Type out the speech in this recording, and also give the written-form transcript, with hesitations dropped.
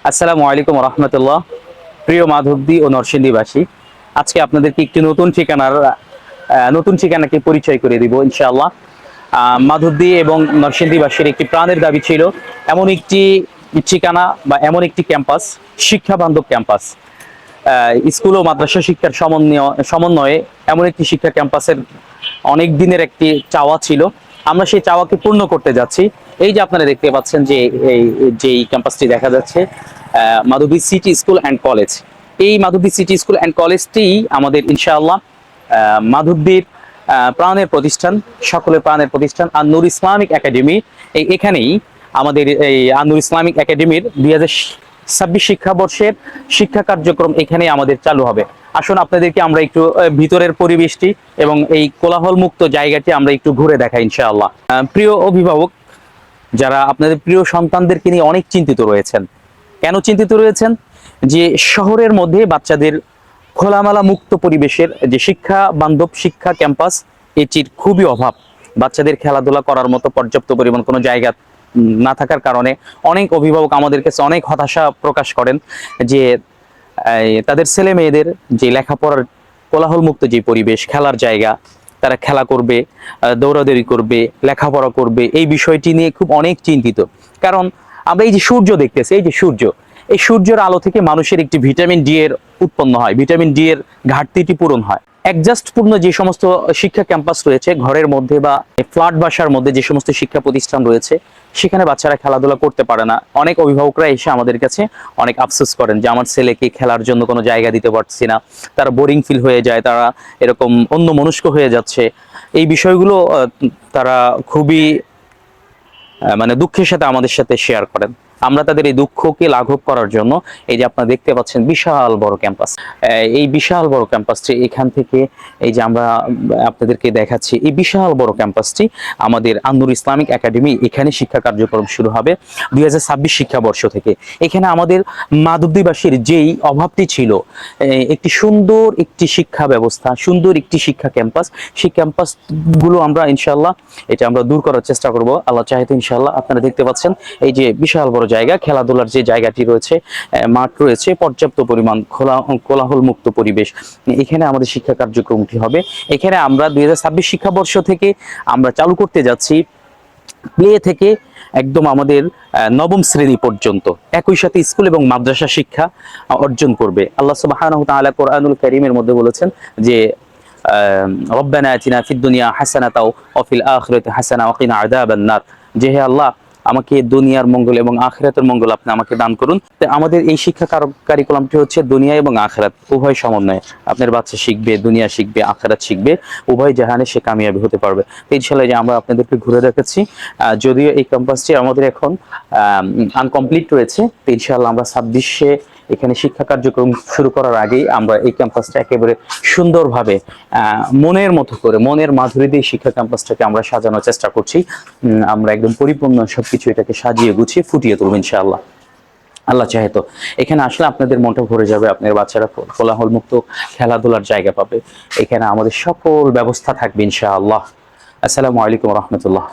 আসসালামু আলাইকুম রহমতুল্লাহ। প্রিয় মাধবদী ও নরসিংদীবাসী, আজকে আপনাদেরকে একটি নতুন ঠিকানাকে পরিচয় করে দিব ইনশাআল্লাহ। মাধবদী এবং নরসিংদীবাসীর একটি প্রাণের দাবি ছিল এমন একটি ঠিকানা বা এমন একটি ক্যাম্পাস, শিক্ষা বান্ধব ক্যাম্পাস, স্কুল ও মাদ্রাসা শিক্ষার সমন্বয়ে এমন একটি শিক্ষা ক্যাম্পাসের অনেক দিনের একটি চাওয়া ছিল। আমরা সেই চাওয়াকে পূর্ণ করতে যাচ্ছি। এই যে আপনারা দেখতে পাচ্ছেন যে এই ক্যাম্পাসটি দেখা যাচ্ছে, মাধবী সিটি স্কুল অ্যান্ড কলেজ। এই মাধবী সিটি স্কুল অ্যান্ড কলেজটি আমাদের ইনশাআল্লাহ মাধবীর প্রাণের প্রতিষ্ঠান, সকলের প্রাণের প্রতিষ্ঠান আন-নূর ইসলামিক একাডেমি। এখানেই আমাদের এই আন-নূর ইসলামিক একাডেমির 2026 শিক্ষাবর্ষের শিক্ষা কার্যক্রম এখানে আমাদের চালু হবে। আসুন আপনাদেরকে আমরা একটু ভিতরের পরিবেশটি এবং এই কোলাহল মুক্ত জায়গাটি আমরা একটু ঘুরে দেখাই ইনশাআল্লাহ। প্রিয় অভিভাবক, যারা আপনাদের প্রিয় সন্তানদেরকে নিয়ে অনেক চিন্তিত রয়েছেন, কেন চিন্তিত রয়েছেন? যে শহরের মধ্যে বাচ্চাদের খোলামেলা মুক্ত পরিবেশের যে শিক্ষা বান্ধব শিক্ষা ক্যাম্পাস, এটির খুবই অভাব। বাচ্চাদের খেলাধুলা করার মতো পর্যাপ্ত পরিমাণ কোনো জায়গা না থাকার কারণে অনেক অভিভাবক আমাদের কাছে অনেক হতাশা প্রকাশ করেন যে তাদের ছেলে মেয়েদের যে লেখাপড়ার কোলাহল মুক্ত যে পরিবেশ, খেলার জায়গা, তারা খেলা করবে, দৌড়াদৌড়ি করবে, লেখাপড়া করবে, এই বিষয়টি নিয়ে খুব অনেক চিন্তিত। কারণ আমরা এই যে সূর্য দেখতেছি, এই সূর্যের আলো থেকে মানুষের একটি ভিটামিন ডি এর উৎপন্ন হয়, ভিটামিন ডি এর ঘাটতিটি পূরণ হয়। অ্যাডজাস্টপূর্ণ যে সমস্ত শিক্ষা ক্যাম্পাস রয়েছে ঘরের মধ্যে বা ফ্ল্যাট বাসার মধ্যে, যে সমস্ত শিক্ষা প্রতিষ্ঠান রয়েছে সেখানে বাচ্চারা খেলাধুলা করতে পারে না। অনেক অভিভাবকরা এসে আমাদের কাছে অনেক আফসোস করেন যে আমার ছেলেকে খেলার জন্য কোনো জায়গা দিতে পারছি না, তারা বোরিং ফিল হয়ে যায়, তারা এরকম অন্য মনস্ক হয়ে যাচ্ছে। এই বিষয়গুলো তারা খুবই মানে দুঃখের সাথে আমাদের সাথে শেয়ার করেন। আমরা তাদের এই দুঃখকে লাঘব করার জন্য এই যে আপনারা দেখতে পাচ্ছেন বিশাল বড় ক্যাম্পাস, এই বিশাল বড় ক্যাম্পাসটি এখান থেকে এই যে আমরা আপনাদেরকে দেখাচ্ছি, এই বিশাল বড় ক্যাম্পাসটি আমাদের আন-নূর ইসলামিক একাডেমি, এখানে শিক্ষা কার্যক্রম শুরু হবে 2026 শিক্ষাবর্ষ থেকে। এখানে আমাদের মাধবদীবাসীর যেই অভাবটি ছিল, একটি সুন্দর একটি শিক্ষা ব্যবস্থা, সুন্দর একটি শিক্ষা ক্যাম্পাস, সেই ক্যাম্পাসগুলো আমরা ইনশাআল্লাহ এটা আমরা দূর করার চেষ্টা করব আল্লাহ চাইতে ইনশাআল্লাহ। আপনারা দেখতে পাচ্ছেন এই যে বিশাল বড় জায়গা, খেলাধুলার যে জায়গাটি রয়েছে, মাঠ রয়েছে, পর্যাপ্ত পরিমাণ কোলাহল মুক্ত পরিবেশ, এখানে আমাদের শিক্ষা কার্যক্রমটি হবে। এখানে আমরা 2026 শিক্ষাবর্ষ থেকে আমরা চালু করতে যাচ্ছি প্লে থেকে একদম আমাদের নবম শ্রেণী পর্যন্ত একই সাথে স্কুল এবং মাদ্রাসা শিক্ষা অর্জন করবে। আল্লাহ সুবহানাহু ওয়া তাআলা কোরআনুল কারীমের মধ্যে বলেছেন যে রব্বানা আতিনা ফিদ দুনিয়া হাসানাতাও ওয়া ফিল আখিরাতি হাসানা ওয়া কিনা আযাবান নার। যে হে আল্লাহ, আমাকে দুনিয়ার মঙ্গল এবং আখিরাতের মঙ্গল আপনি আমাকে দান করুন। তো আমাদের এই শিক্ষা কারিকুলামটি হচ্ছে দুনিয়া এবং আখিরাত উভয় সমন্বয়ে। আপনার বাচ্চা শিখবে, দুনিয়া শিখবে, আখিরাত শিখবে, উভয় জাহানে সে কামিয়াবি হতে পারবে। তো ইনশাআল্লাহ যে আমরা আপনাদেরকে ঘুরে দেখাচ্ছি, যদিও এই ক্যাম্পাসটি আমাদের এখন আনকমপ্লিট রয়েছে, তো ইনশাআল্লাহ আমরা 26-এ এখানে শিক্ষা কার্যক্রম শুরু করার আগেই আমরা এই ক্যাম্পাসটা একেবারে সুন্দরভাবে মনের মতো করে, মনের মাধুরী দিয়ে শিক্ষা ক্যাম্পাসটাকে আমরা সাজানোর চেষ্টা করছি। আমরা একদম পরিপূর্ণ সবকিছু এটাকে সাজিয়ে গুছিয়ে ফুটিয়ে তুলব ইনশাআল্লাহ। আল্লাহ চাহে তো এখানে আসলে আপনাদের মনটা ভরে যাবে, আপনার বাচ্চারা কোলাহল মুক্ত খেলাধুলার জায়গা পাবে, এখানে আমাদের সকল ব্যবস্থা থাকবে ইনশাআল্লাহ। আসসালামু আলাইকুম রহমতুল্লাহ।